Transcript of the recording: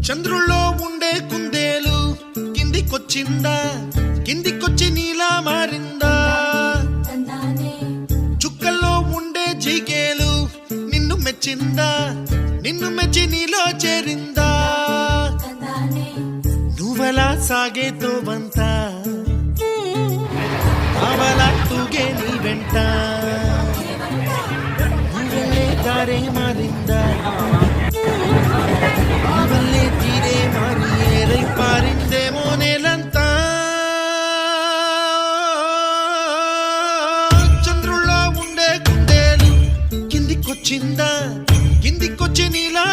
చంద్రుల్లో ఉండే కుందేలు కిందికొచ్చిందా, కిందికొచ్చి నీలా మారిందా? చుక్కల్లో ఉండే జిగేలు నిన్ను మెచ్చిందా, నిన్ను మెచ్చి నీలో చేరిందా? నువ్వలా సాగే తోవంత అవలా తూగే నీ వెంట, నువ్వెళ్ళే దారే మారిందా, నువ్వెళ్ళే తీరే మారి ఏరై పారిందేమో నేలంతా. చంద్రుల్లో ఉండే కుందేలు కిందికొచ్చిందా, కిందికొచ్చి నీలా